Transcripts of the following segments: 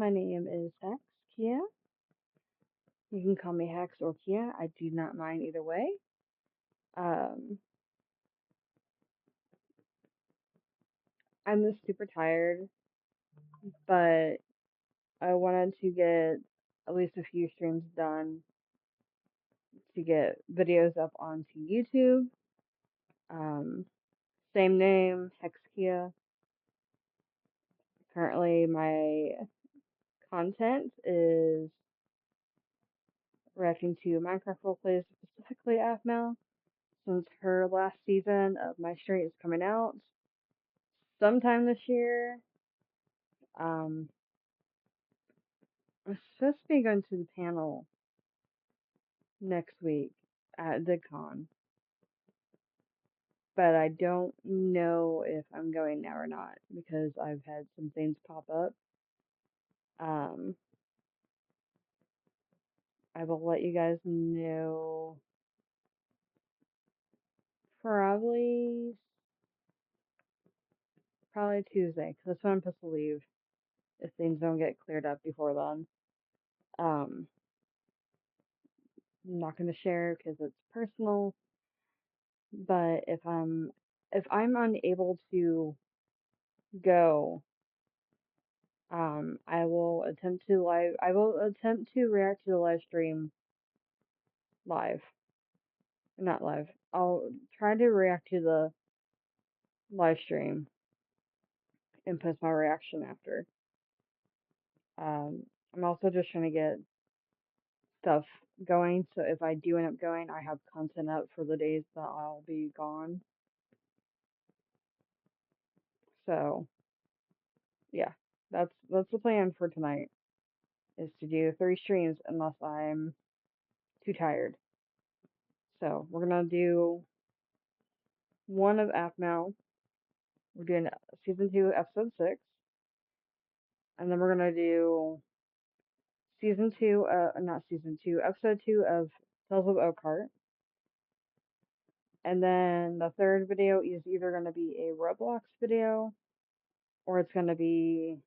my name is Hex Kia. You can call me Hex or Kia. I do not mind either way. Um, I'm just super tired, but I wanted to get at least a few streams done to get videos up onto YouTube. Um, Same name, Hex Kia. Currently, my content is reacting to Minecraft roleplays, specifically Aphmau, since her last season of my stream is coming out sometime this year. Um, I'm supposed to be going to the panel next week at Vidcon, but I don't know if I'm going now or not because I've had some things pop up. Um, I will let you guys know probably Tuesday, because that's when I'm supposed to leave if things don't get cleared up before then. Um, I'm not going to share because it's personal, but if I'm unable to go, I will attempt to react to the live stream live. Not live. I'll try to react to the live stream and post my reaction after. I'm also just trying to get stuff going, so if I do end up going, I have content up for the days that I'll be gone. So yeah, that's the plan for tonight, is to do 3 streams unless I'm too tired. So we're gonna do one of Aphmau. We're doing season 2, episode 6, and then we're gonna do not season 2, episode 2 of Tales of Oakheart. And then the third video is either gonna be a Roblox video or it's gonna be,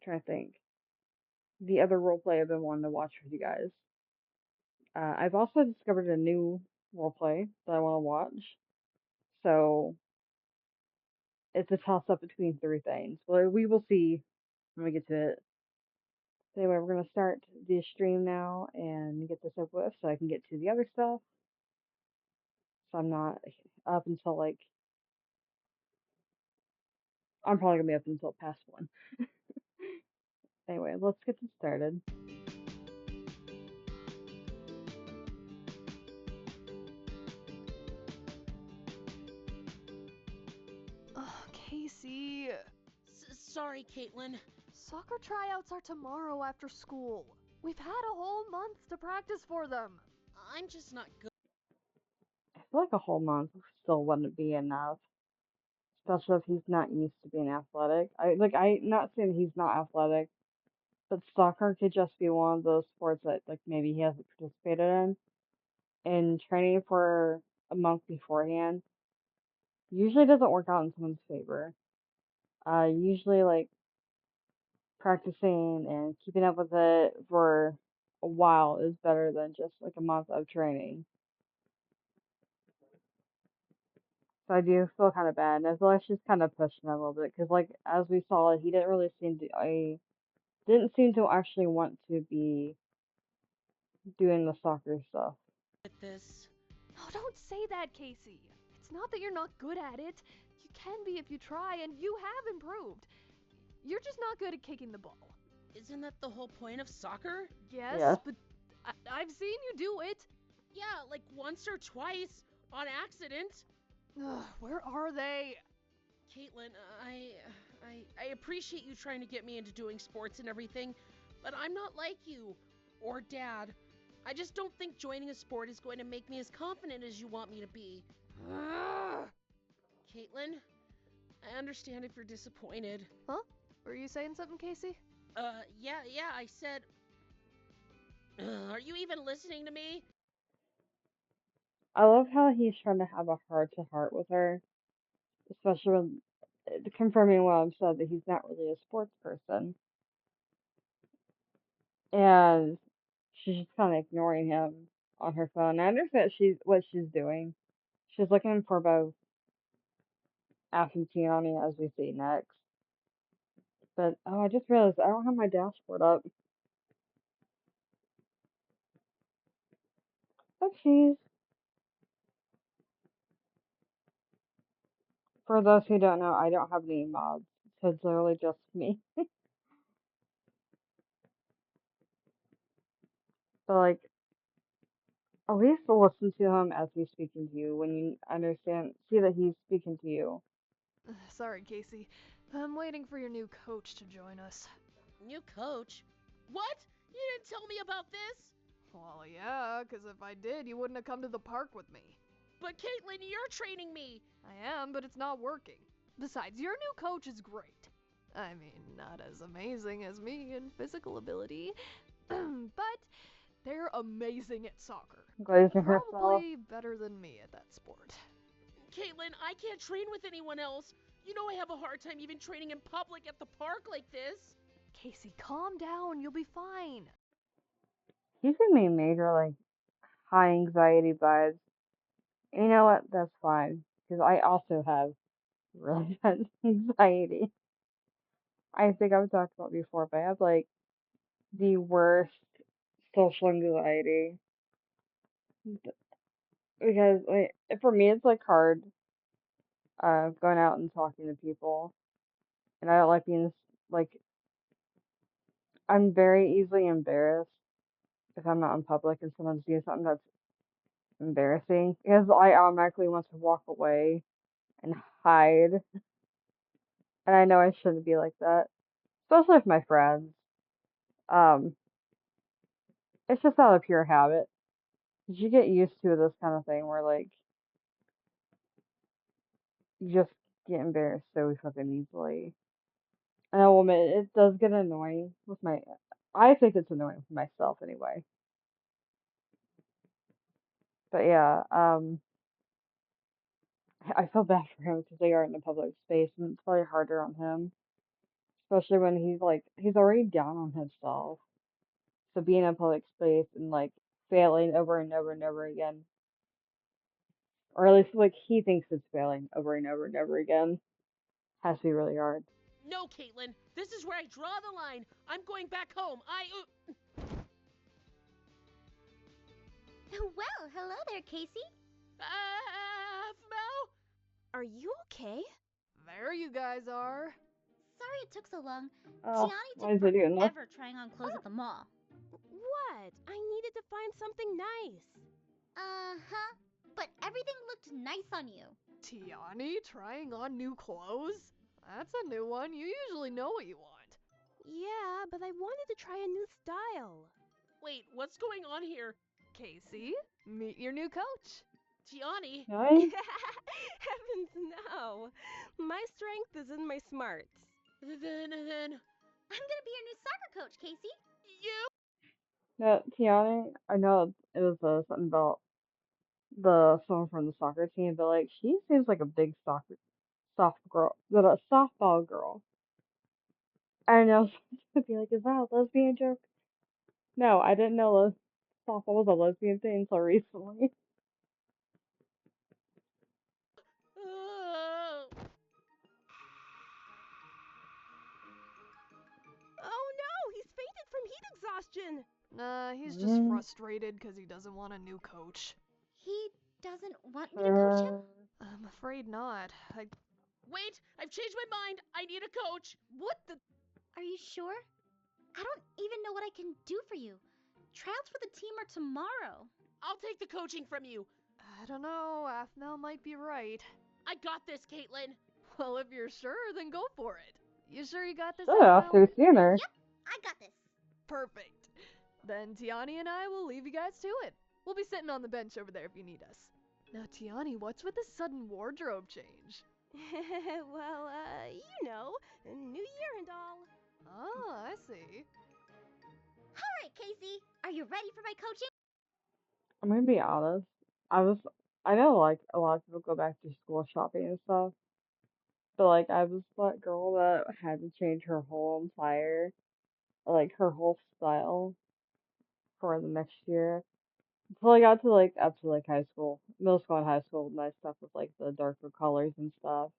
trying to think, the other roleplay I've been wanting to watch with you guys. I've also discovered a new roleplay that I want to watch. So it's a toss up between 3 things. Well, we will see when we get to it. So anyway, we're gonna start the stream now and get this over with so I can get to the other stuff. So I'm not up until like, I'm probably gonna be up until past 1. Anyway, let's get this started. Casey. Sorry, Caitlin. Soccer tryouts are tomorrow after school. We've had a whole month to practice for them. I'm just not good. I feel like a whole month still wouldn't be enough, especially if he's not used to being athletic. I'm not saying he's not athletic, but soccer could just be one of those sports that like maybe he hasn't participated in. And training for a month beforehand usually doesn't work out in someone's favor. Usually like practicing and keeping up with it for a while is better than just like a month of training. So I do feel kind of bad, and I feel like she's kind of pushing it a little bit because, like, as we saw, he didn't really seem to, I didn't seem to actually want to be doing the soccer stuff. At this. Oh, don't say that, Casey. It's not that you're not good at it. You can be if you try, and you have improved. You're just not good at kicking the ball. Isn't that the whole point of soccer? Yes, Yes. but I've seen you do it. Yeah, like once or twice on accident. Ugh, where are they? Caitlin, I appreciate you trying to get me into doing sports and everything, but I'm not like you or Dad. I just don't think joining a sport is going to make me as confident as you want me to be. Ugh. Caitlin, I understand if you're disappointed. Huh? Were you saying something, Casey? Yeah, I said. Are you even listening to me? I love how he's trying to have a heart to heart with her, especially when confirming what I've said that he's not really a sports person, and she's just kind of ignoring him on her phone. I understand what she's doing. She's looking for both Aphmau as we see next. But oh, I just realized I don't have my dashboard up. Oh, jeez. For those who don't know, I don't have any mods, so it's literally just me. So like, at least listen to him as he's speaking to you when you see that he's speaking to you. Sorry, Casey. I'm waiting for your new coach to join us. New coach? What? You didn't tell me about this? Well, yeah, 'cause if I did, you wouldn't have come to the park with me. But Caitlin, you're training me. I am, but it's not working. Besides, your new coach is great. I mean, not as amazing as me in physical ability, but they're amazing at soccer. Glazing herself. Probably better than me at that sport. Caitlin, I can't train with anyone else. You know I have a hard time even training in public at the park like this. Casey, calm down. You'll be fine. He's giving me major like high anxiety vibes. And you know what? That's fine because I also have really bad anxiety. I think I've talked about before, but I have like the worst social anxiety because like, for me it's like hard going out and talking to people, and I don't like being like I'm very easily embarrassed if I'm out in public and someone's doing something that's embarrassing because I automatically want to walk away and hide, and I know I shouldn't be like that, especially with my friends. Um, it's just out of pure habit. 'Cause you get used to this kind of thing where like you just get embarrassed so fucking easily. And I will admit it does get annoying with my. I think it's annoying for myself anyway. But yeah, I feel bad for him because they are in a public space and it's probably harder on him, especially when he's already down on himself. So being in a public space and like failing over and over and over again, or at least like he thinks it's failing over and over and over again, has to be really hard. No, Caitlin, this is where I draw the line. I'm going back home. Well, hello there, Casey. Aphmau? Are you okay? There you guys are. Sorry it took so long. Oh, Tiani why took is he doing this? forever trying on clothes at the mall. What? I needed to find something nice. Uh-huh. But everything looked nice on you. Tiani trying on new clothes? That's a new one. You usually know what you want. Yeah, but I wanted to try a new style. Wait, what's going on here? Casey, meet your new coach. Tiani? Right? Heavens no. My strength is in my smarts. Then, I'm gonna be your new soccer coach, Casey. you? No, Tiani, I know it was something about the someone from the soccer team, but like she seems like a big softball girl. I know someone would be like, "Is that a lesbian joke?" No, I didn't know softball was a lesbian thing until recently. Uh, Oh no, he's fainted from heat exhaustion. Nah, he's just frustrated because he doesn't want a new coach. He doesn't want me to coach him? I'm afraid not. Wait, I've changed my mind. I need a coach. What the? Are you sure? I don't even know what I can do for you. Tryouts for the team are tomorrow. I'll take the coaching from you. I don't know. Aphmau might be right. I got this, Caitlin. Well, if you're sure, then go for it. You sure you got this, Yeah, Aphmau? through sooner. Yep, I got this. Perfect. Then Tiani and I will leave you guys to it. We'll be sitting on the bench over there if you need us. Now, Tiani, what's with this sudden wardrobe change? Well, you know, New Year and all. Oh, I see. All right, Casey. Are you ready for my coaching? I'm gonna be honest. I know like a lot of people go back to school shopping and stuff, But like I was that girl that had to change her whole entire like her whole style for the next year. Until I got to like up to like high school, middle school and high school, my stuff was like the darker colors and stuff.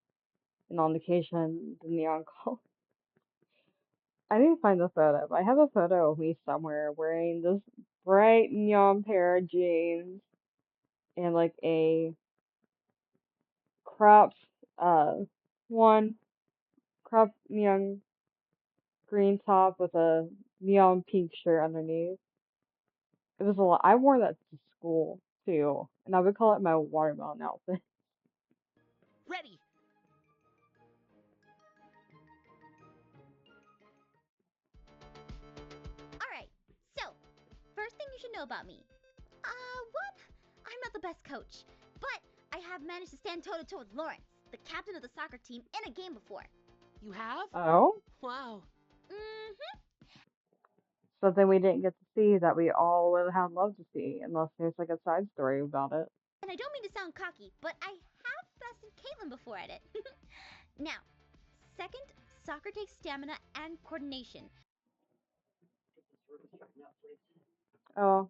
And on occasion, the neon color. I need to find the photo, but I have a photo of me somewhere wearing this bright neon pair of jeans and like a cropped, uh, one cropped neon green top with a neon pink shirt underneath. It was a lot. I wore that to school too, and I would call it my watermelon outfit. Ready. Alright, so, first thing you should know about me. One, I'm not the best coach, but I have managed to stand toe to toe with Lawrence, the captain of the soccer team, in a game before. You have? Oh, Wow. Mm-hmm. something we didn't get to see that we all would have loved to see, unless there's like a side story about it. And I don't mean to sound cocky, but I have bested Caitlin before at it. Now, second, soccer takes stamina and coordination. Oh,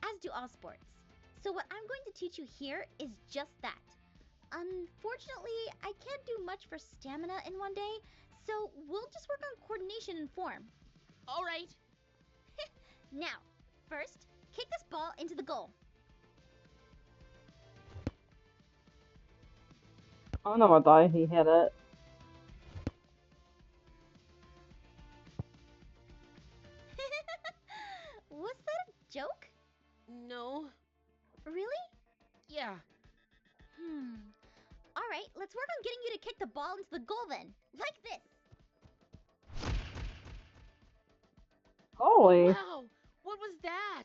As do all sports. So what I'm going to teach you here is just that. Unfortunately, I can't do much for stamina in one day, so we'll just work on coordination and form. All right. Now, first, kick this ball into the goal. I don't know what die he hit it. Was that a joke? No. Really? Yeah. Alright, let's work on getting you to kick the ball into the goal then. Like this. Holy, Wow. What was that?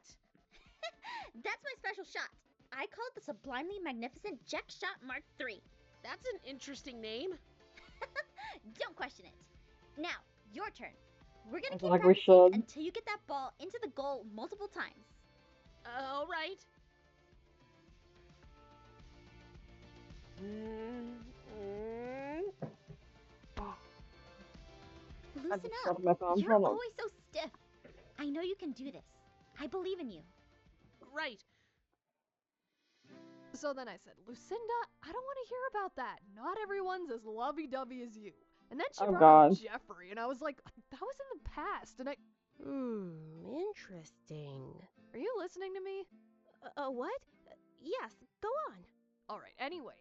That's my special shot. I call it the Sublimely Magnificent Jack Shot Mark III. That's an interesting name. Don't question it. Now, your turn. We're I gonna feel keep like we practicing should. until you get that ball into the goal multiple times. All right. I Loosen just up. dropped my phone. You're Hold on. always so stiff. I know you can do this. I believe in you. Right. So then I said, Lucinda, I don't want to hear about that. Not everyone's as lovey-dovey as you. And then she Oh brought up God. Jeffrey, and I was like, that was in the past, and I... Interesting. Are you listening to me? What? Yes, go on. Alright, anyway.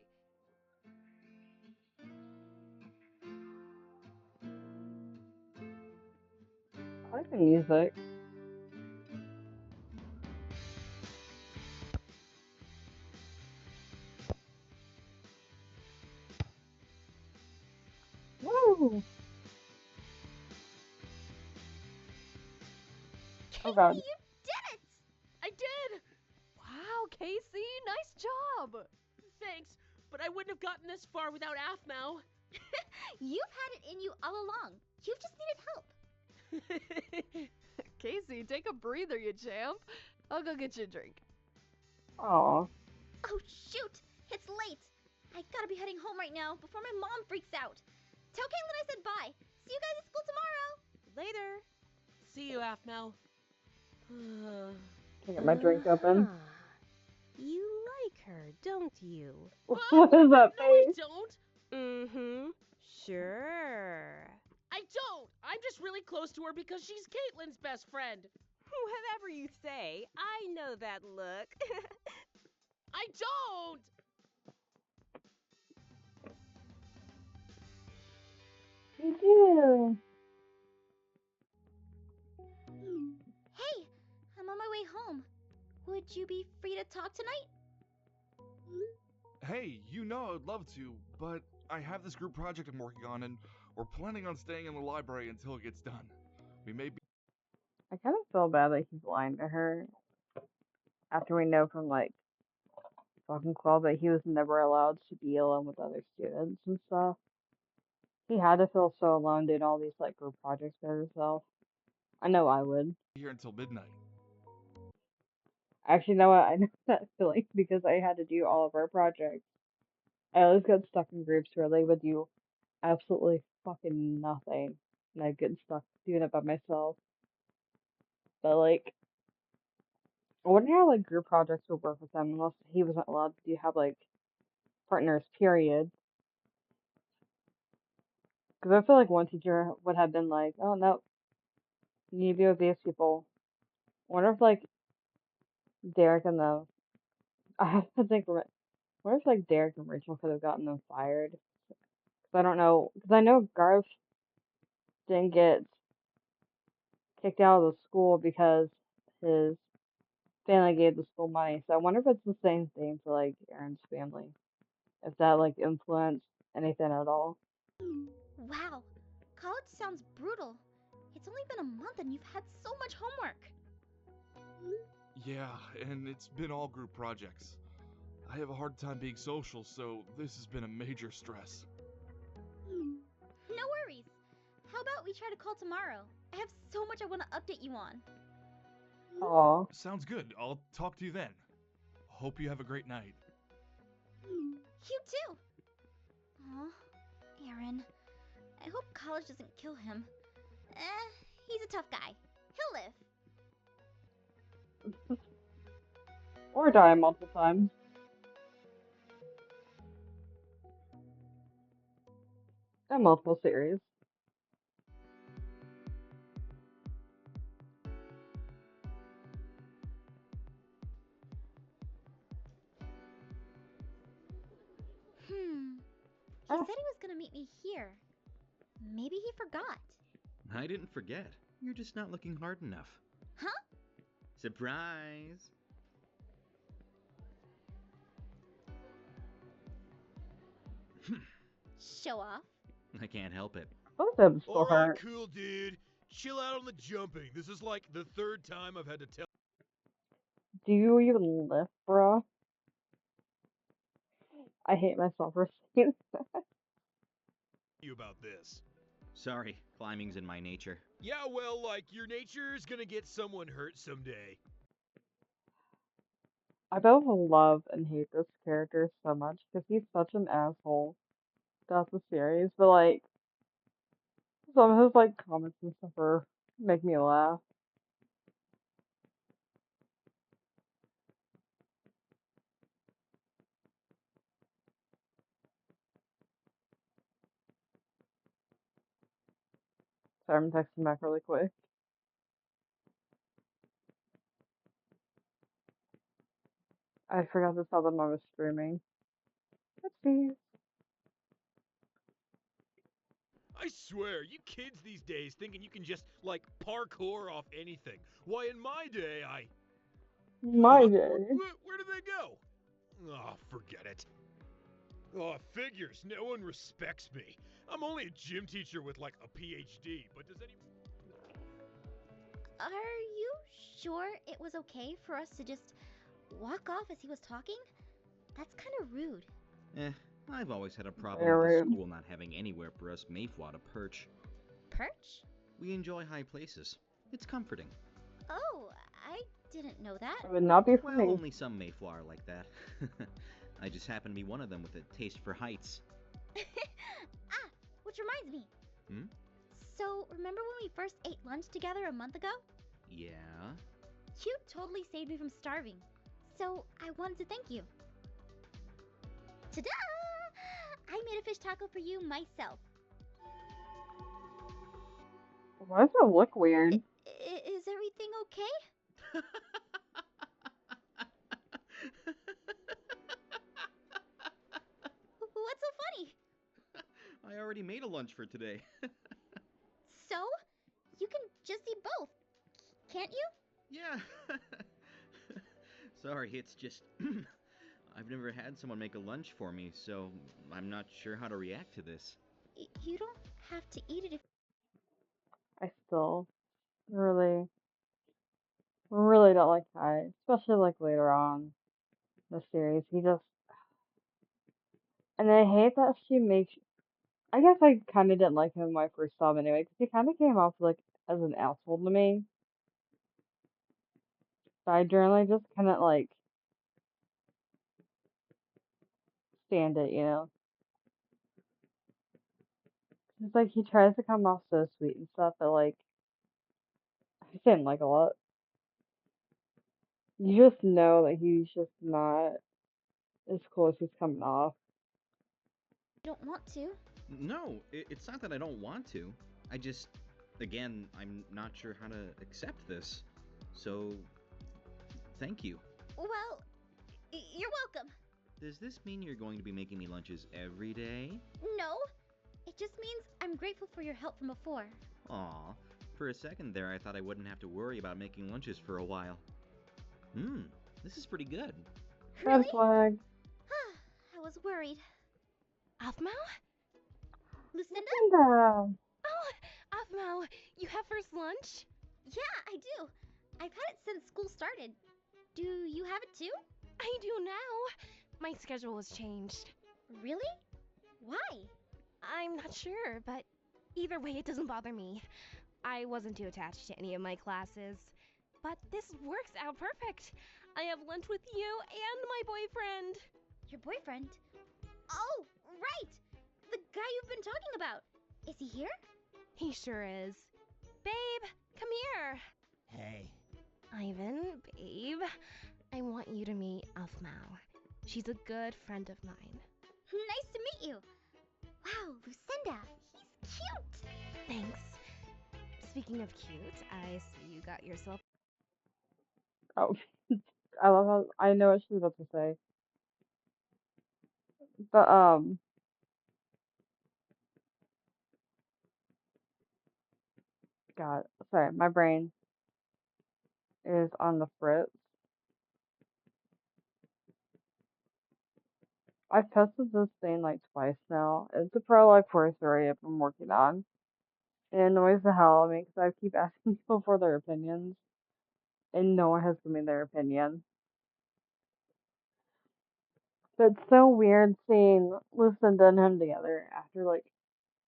I like the music. Woo! Oh Casey, God. you did it! I did. Wow, Casey, nice job! Thanks. But I wouldn't have gotten this far without Aphmau. You've had it in you all along. You've just needed help. Casey, take a breather, you champ. I'll go get you a drink. Aw. Oh, shoot! It's late. I gotta be heading home right now before my mom freaks out. Tell Caitlin I said bye. See you guys at school tomorrow. Later. See you, Aphmau. Can I get my drink open? You like her, don't you? What is that No, I face? don't. Mm-hmm. Sure. I don't. I'm just really close to her because she's Caitlin's best friend. Whatever you say, I know that look. I don't. You do. Hey, I'm on my way home. Would you be free to talk tonight? Hey, you know I'd love to, but I have this group project I'm working on, and we're planning on staying in the library until it gets done. We may be. I kind of feel bad that he's lying to her after we know from like fucking club, but he was never allowed to be alone with other students and stuff. He had to feel so alone doing all these like group projects by himself. I know I would. Here until midnight. Actually, know what? I know that feeling because I had to do all of our projects. I always got stuck in groups where they would do absolutely fucking nothing, and I'd get stuck doing it by myself. But like, I wonder how like group projects would work with them unless he wasn't allowed to have like partners. Period. Because I feel like one teacher would have been like, "Oh no, you need to be with these people." I wonder if like Derek and the I have to think. What if like Derek and Rachel could have gotten them fired? Because I don't know. Because I know Garth didn't get kicked out of the school because his family gave the school money. So I wonder if it's the same thing for like Aaron's family. If that like influenced anything at all. Wow, college sounds brutal. It's only been a month and you've had so much homework. Yeah, and it's been all group projects. I have a hard time being social, so this has been a major stress. No worries. How about we try to call tomorrow? I have so much I want to update you on. Aw. Sounds good. I'll talk to you then. Hope you have a great night. You too. Aw, Aaron. I hope college doesn't kill him. He's a tough guy. He'll live. Or die multiple times. And multiple series. He said he was gonna meet me here. Maybe he forgot. I didn't forget. You're just not looking hard enough. Huh? Surprise! Show off. I can't help it. Both of them still All right, hurt. cool, dude. Chill out on the jumping. This is like the third time I've had to tell Do you even lift, bruh? I hate myself for saying that. you about this. Sorry, climbing's in my nature. Yeah, well, like, your nature's gonna get someone hurt someday. I both love and hate this character so much because he's such an asshole throughout the series. But like, some of his like comments and stuff are make me laugh. So I'm texting back really quick. I forgot to tell them I was streaming. Let's see. I swear, you kids these days thinking you can just, like, parkour off anything. Why, in my day, My Huh? day. Where did they go? Oh, forget it. Oh, figures. No one respects me. I'm only a gym teacher with, like, a PhD, but does anyone... Are you sure it was okay for us to just walk off as he was talking? That's kind of rude. I've always had a problem with Very the rude. school not having anywhere for us Mayflaw to perch. Perch? We enjoy high places. It's comforting. Oh, I didn't know that. It would not be for Well, me. only some Mayflaw are like that. I just happen to be one of them with a taste for heights. Which reminds me. Hmm? So, remember when we first ate lunch together a month ago? Yeah? You totally saved me from starving. So, I wanted to thank you. Ta-da! I made a fish taco for you myself. Why does it look weird? Is everything okay? What's so funny? I already made a lunch for today. So? You can just eat both, can't you? Yeah. Sorry, it's just... I've never had someone make a lunch for me, so I'm not sure how to react to this. You don't have to eat it if... I still really, really don't like Kai, especially like later on in the series. He just And I hate that she makes. I guess I kind of didn't like him when I first saw him anyway, because he kind of came off like as an asshole to me. But I generally just couldn't like stand it, you know. It's like he tries to come off so sweet and stuff, but like I didn't like a lot. You just know that he's just not as cool as he's coming off. You don't want to. No, it's not that I don't want to. I just, again, I'm not sure how to accept this. So, thank you. Well, you're welcome. Does this mean you're going to be making me lunches every day? No, it just means I'm grateful for your help from before. Aw, for a second there I thought I wouldn't have to worry about making lunches for a while. This is pretty good. Red Really? flag. I was worried. Aphmau? Lucinda? Lucinda. Oh, Aphmau, you have first lunch? Yeah, I do. I've had it since school started. Do you have it too? I do now. My schedule has changed. Really? Why? I'm not sure, but either way, it doesn't bother me. I wasn't too attached to any of my classes. But this works out perfect. I have lunch with you and my boyfriend. Your boyfriend? Oh, right! The guy you've been talking about. Is he here? He sure is. Babe, come here. Hey. Ivan, babe, I want you to meet Aphmau. She's a good friend of mine. Nice to meet you. Wow, Lucinda, he's cute. Thanks. Speaking of cute, I see you got yourself. Oh, I love how I know what she's about to say. But God, sorry, my brain is on the fritz. I've tested this thing like twice now. It's a pro life course area I've been working on. It annoys the hell out of me because I keep asking people for their opinions, and no one has given me their opinion. But it's so weird seeing Lucinda and him together after like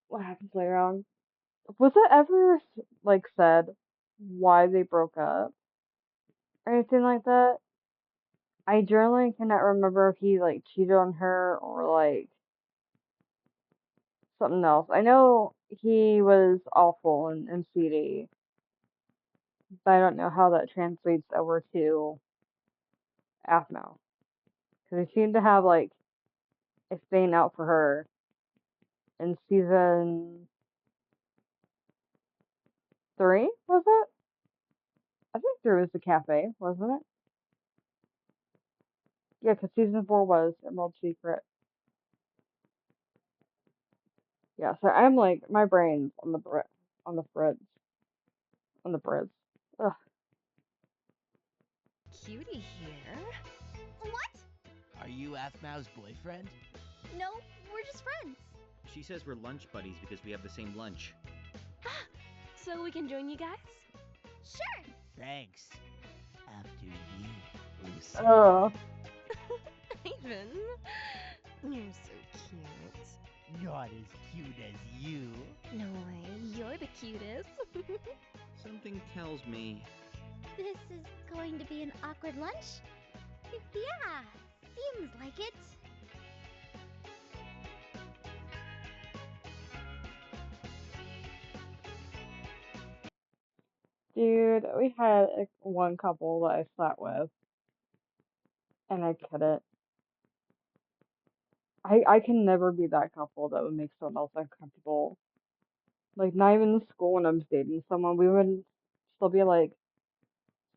what happens later on. Was it ever like said why they broke up or anything like that? I generally cannot remember if he like cheated on her or like something else. I know he was awful in MCD, but I don't know how that translates over to Aphmau. Because he seemed to have like a thing out for her in season 3, was it? I think there was the cafe, wasn't it? Yeah, because season 4 was Emerald Secret. Yeah, so I'm like, my brain's on the on the fritz, on the fritz. Ugh. Cutie here. What? Are you Aphmau's boyfriend? No, we're just friends. She says we're lunch buddies because we have the same lunch. So we can join you guys? Sure. Thanks. After you, Lucy. Ugh. Ivan, you're so cute. Not as cute as you. No way, you're the cutest. Something tells me. This is going to be an awkward lunch? Yeah, seems like it. Dude, we had one couple that I sat with, and I couldn't. I can never be that couple that would make someone else uncomfortable. Like, not even in school when I'm dating someone, we would still be like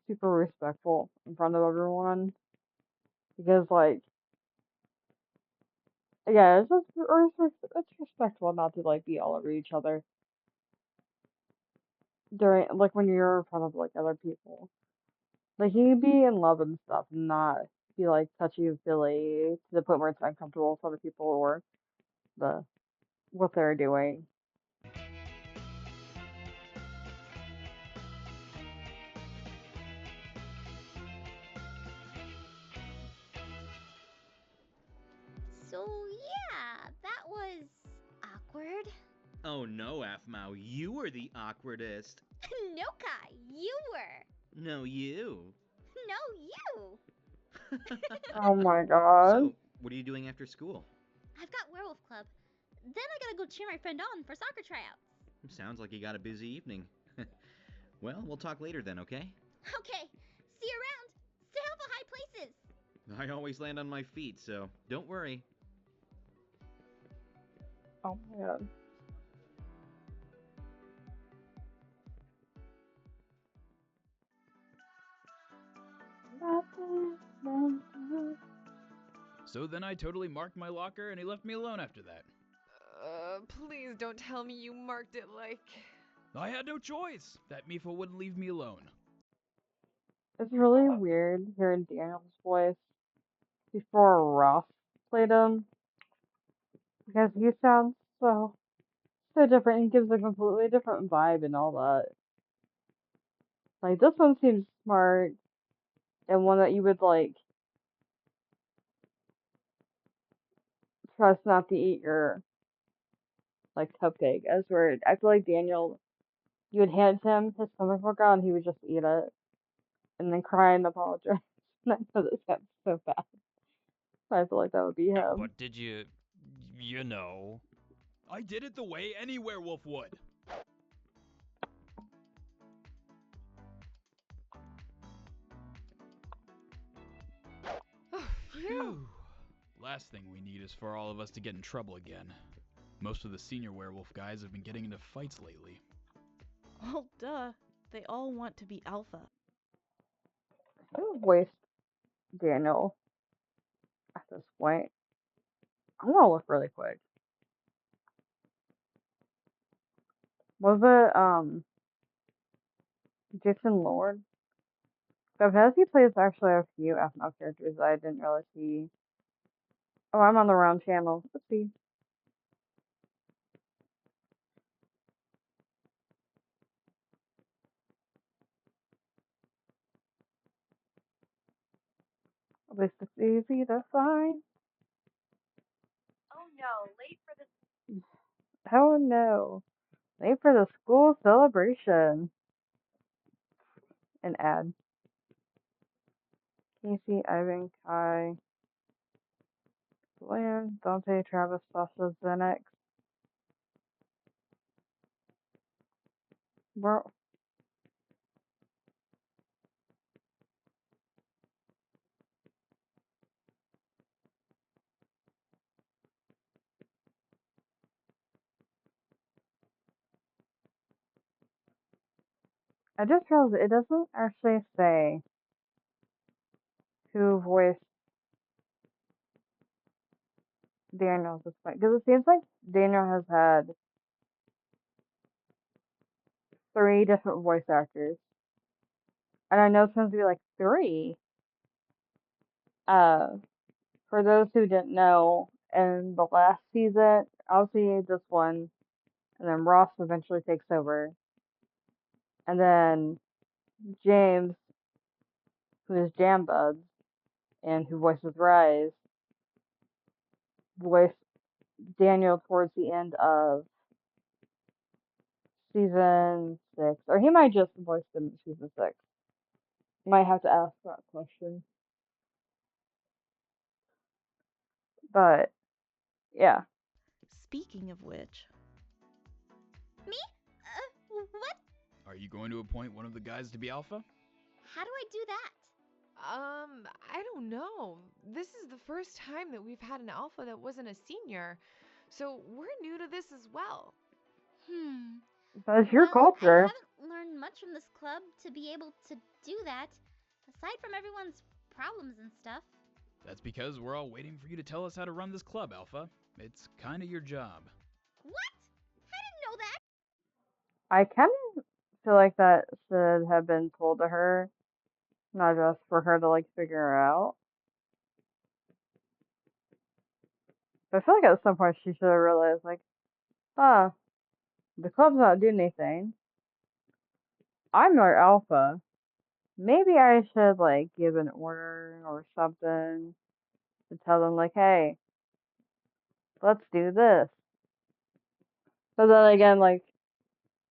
super respectful in front of everyone. Because, like, yeah, it's just it's respectful not to like be all over each other during like when you're in front of like other people. Like you can be in love and stuff and not be like touchy feely to the point where it's uncomfortable for other people or the what they're doing. So, yeah, awkward. Oh no, Aphmau, you were the awkwardest. No, Kai, you were. No, you. No, you. Oh my god. So, what are you doing after school? I've got werewolf club. Then I gotta go cheer my friend on for soccer tryouts. Sounds like you got a busy evening. Well, we'll talk later then, okay? Okay, see you around. Stay off of high places. I always land on my feet, so don't worry. Oh my god. So then I totally marked my locker and he left me alone after that. Please don't tell me you marked it like... I had no choice. That Mifa wouldn't leave me alone. It's really weird hearing Daniel's voice before Ross played him because he sounds so different and gives a completely different vibe and all that. Like this one seems smart and one that you would like trust not to eat your like cupcake. As where I feel like Daniel, you would hand him his comic book out and he would just eat it and then cry and apologize. And I know this sounds so bad. But I feel like that would be him. But did you know? I did it the way any werewolf would. Phew. Last thing we need is for all of us to get in trouble again. Most of the senior werewolf guys have been getting into fights lately. Well, duh. They all want to be alpha. Who voiced Daniel at this point? I'm gonna look really quick. Was it Jason Lord? Because he plays actually a few Aphmau characters that I didn't really see. Oh, I'm on the wrong channel. Let's see. At least it's easy to find. Oh no, late for the Oh no. Wait for the school celebration. An ad. Casey, Ivan, Kai, Glenn, Dante, Travis, Sasha, Xenex. Bro, I just realized it doesn't actually say who voiced Daniel at this point. Because it seems like Daniel has had 3 different voice actors. And I know it's supposed to be like 3. Uh, for those who didn't know, in the last season, obviously this one, and then Ross eventually takes over. And then James, who is Jambuds, and who voices Rise, voiced Daniel towards the end of season 6. Or he might just voice him in season 6. Might have to ask that question. But, yeah. Speaking of which. Me? What? Are you going to appoint one of the guys to be alpha? How do I do that? I don't know. This is the first time that we've had an alpha that wasn't a senior. So we're new to this as well. That's your Well, culture. I haven't learned much from this club to be able to do that, aside from everyone's problems and stuff. That's because we're all waiting for you to tell us how to run this club, Alpha. It's kinda your job. What? I didn't know that! I kind of feel like that should have been told to her, not just for her to, like, figure out. But I feel like at some point she should have realized, like, huh, the club's not doing anything. I'm their alpha. Maybe I should, like, give an order or something to tell them, like, hey, let's do this. But then again, like,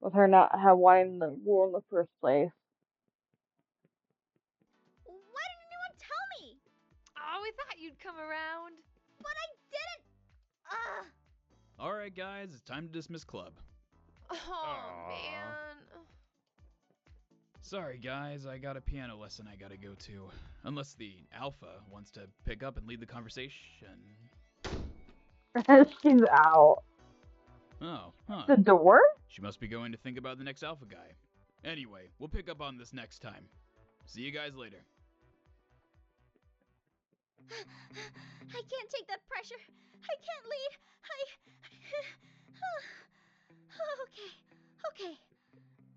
with her not wanting the rule in the first place. Why didn't anyone tell me? Oh, we thought you'd come around. But I didn't. Ugh. Alright, guys, it's time to dismiss club. Oh, Aw. man. Sorry, guys, I got a piano lesson I gotta go to. Unless the alpha wants to pick up and lead the conversation. She's out. Oh, huh. The door? She must be going to think about the next alpha guy. Anyway, we'll pick up on this next time. See you guys later. I can't take that pressure. I can't lead. Okay.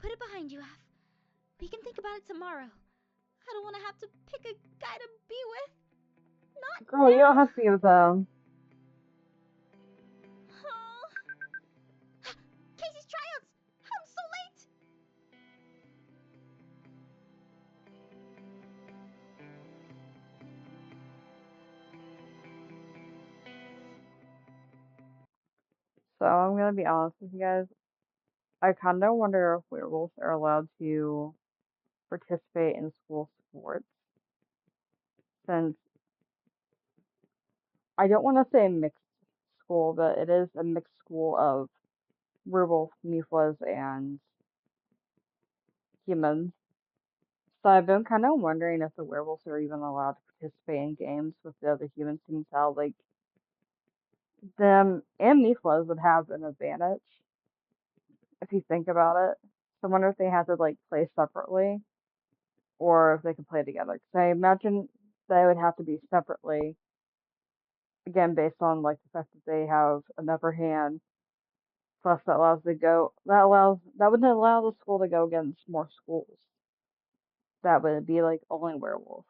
Put it behind you, Af. We can think about it tomorrow. I don't want to have to pick a guy to be with. Not Girl, you don't have to be with them. Casey's tryouts! I'm so late! So I'm gonna be honest with you guys. I kind of wonder if werewolves are allowed to participate in school sports, since I don't want to say mixed school, but it is a mixed school of werewolf, Muflas, and humans. So I've been kind of wondering if the werewolves are even allowed to participate in games with the other humans, since how like them and Muflas would have an advantage if you think about it. So I wonder if they have to like play separately or if they can play together. Because I imagine they would have to be separately, again, based on like the fact that they have an upper hand. Plus, that wouldn't allow the school to go against more schools. That would be like only werewolves.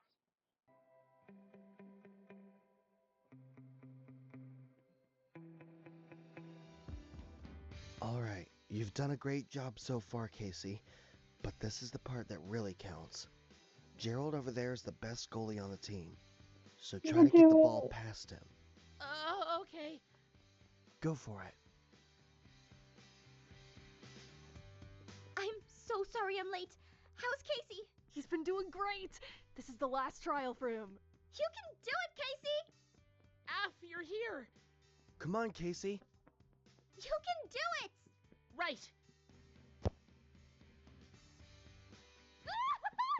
Alright, you've done a great job so far, Casey. But this is the part that really counts. Gerald over there is the best goalie on the team. So try to get the ball past him. Okay. Go for it. I'm so sorry I'm late. How's Casey? He's been doing great. This is the last trial for him. You can do it, Casey! Af, you're here. Come on, Casey. You can do it! Right.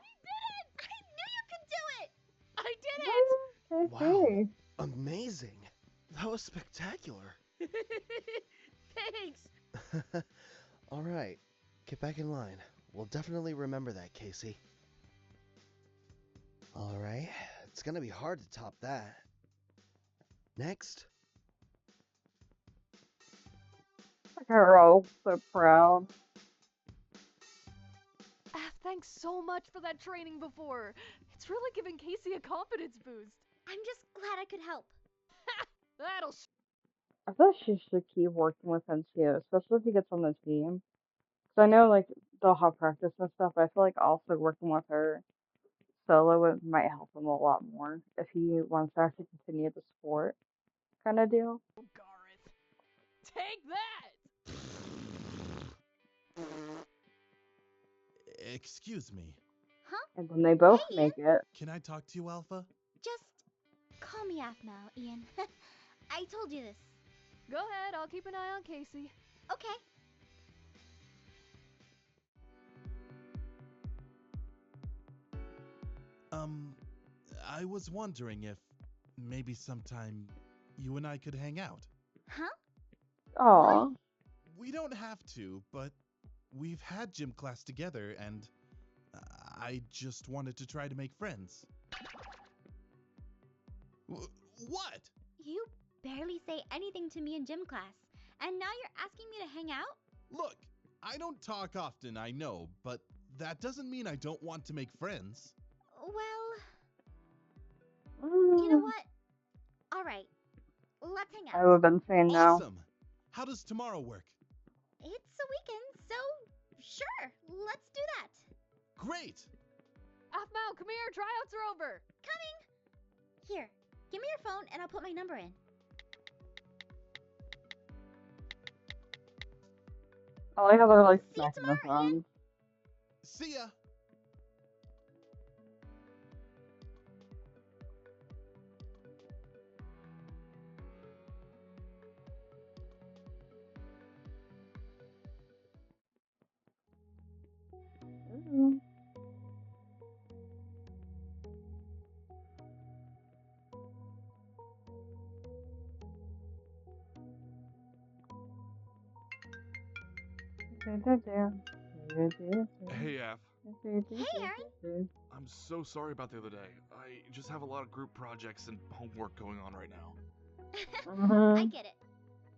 He did it! I knew you could do it! I did it! Wow. Amazing. That was spectacular. Thanks. Alright, get back in line. We'll definitely remember that, Casey. Alright, it's gonna be hard to top that. Next. Look at her all so proud. Thanks so much for that training before. It's really giving Casey a confidence boost. I'm just glad I could help. That'll I thought she should keep working with him too, especially if he gets on the team. Because I know like they'll have practice and stuff, but I feel like also working with her solo might help him a lot more if he wants to actually continue the sport kind of deal. Gareth. Take that! Excuse me. Huh? And then they both Hey, make it. Can I talk to you, Alpha? Just call me Aphmau, Ian. I told you this. Go ahead, I'll keep an eye on Casey. Okay. I was wondering if maybe sometime you and I could hang out. Huh? Aw. We don't have to, but we've had gym class together, and I just wanted to try to make friends. What? You barely say anything to me in gym class, and now you're asking me to hang out? Look, I don't talk often, I know, but that doesn't mean I don't want to make friends. Well, you know what? All right, let's hang I out. would have been saying no. Awesome! How does tomorrow work? It's a weekend, so sure, let's do that. Great! Aphmau, come here, tryouts are over. Coming! Here, give me your phone and I'll put my number in. I like how they're like See you smacking their tomorrow, Ian. thumbs. See ya. Mm. Hey, Af. Hey, Aaron. I'm so sorry about the other day. I just have a lot of group projects and homework going on right now. I get it.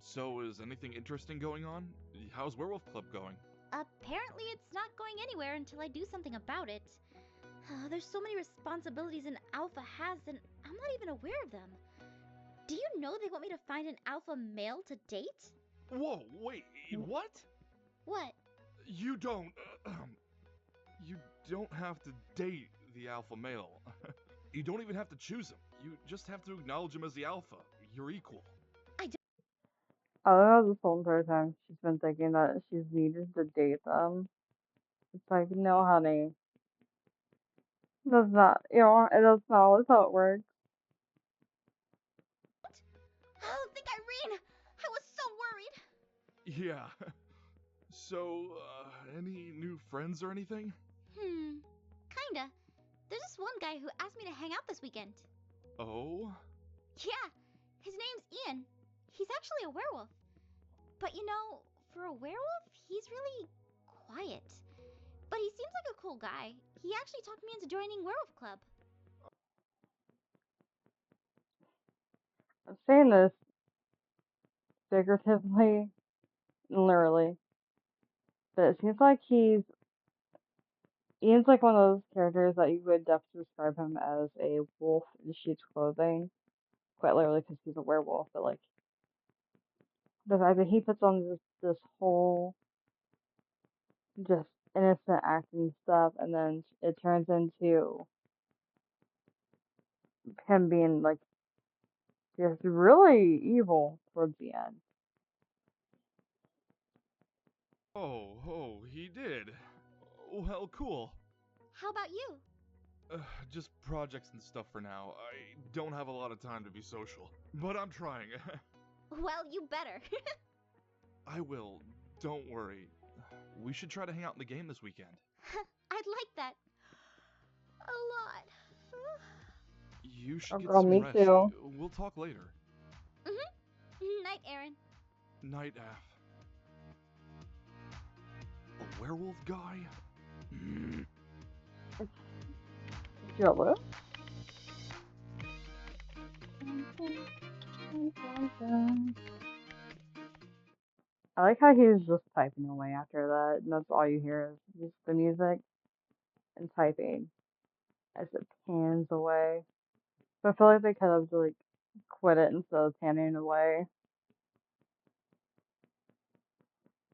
So, is anything interesting going on? How's Werewolf Club going? Apparently, it's not going anywhere until I do something about it. There's so many responsibilities an alpha has, and I'm not even aware of them. Do you know they want me to find an alpha male to date? Whoa, wait, what? What? You don't. You don't have to date the alpha male. You don't even have to choose him. You just have to acknowledge him as the alpha. You're equal. I don't know this whole entire time she's been thinking that she's needed to date them. It's like, no, honey. That's not, that's not always how it works. Oh, think Irene! I was so worried! Yeah. So, any new friends or anything? Kinda. There's this one guy who asked me to hang out this weekend. Oh? Yeah, his name's Ian. He's actually a werewolf. But for a werewolf, he's really quiet. But he seems like a cool guy. He actually talked me into joining Werewolf Club. I'm saying this figuratively and literally, but it seems like Ian's like one of those characters that you would definitely describe him as a wolf in sheep's clothing. Quite literally because he's a werewolf, but like, the fact that he puts on this whole just innocent acting stuff, and then it turns into him being like just really evil towards the end. Oh, he did. Well, cool. How about you? Just projects and stuff for now. I don't have a lot of time to be social, but I'm trying. Well, you better. I will. Don't worry. We should try to hang out in the game this weekend. I'd like that. A lot. You should Oh, get girl, some me rest. too. We'll talk later. Night, Aaron. Night, Af. A werewolf guy? Jealous. I like how he was just typing away after that, and that's all you hear is just the music and typing as it pans away. So I feel like they could have like quit it instead of panning away.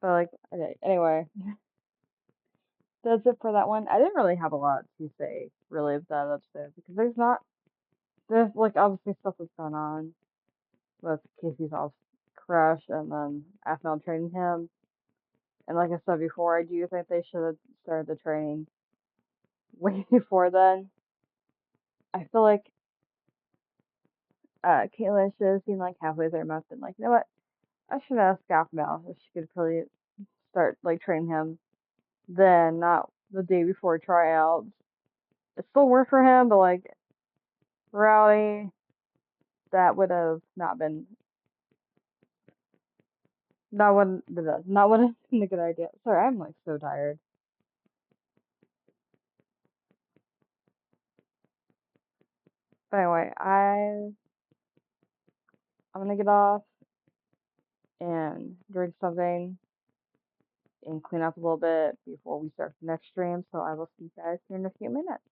But like, okay, anyway, that's it for that one. I didn't really have a lot to say really of that episode because there's like obviously stuff that's going on with Casey's off crush and then Aphmau training him. And like I said before, I do think they should have started the training way before then. I feel like Caitlin should have seen like halfway through a month and like, you know what? I should ask Aphmau if she could probably start like training him then, not the day before tryouts. It still worked for him, but like Rowdy, that would have not would have been a good idea. Sorry, I'm like so tired. But anyway, I'm gonna get off and drink something and clean up a little bit before we start the next stream. So I will see you guys here in a few minutes.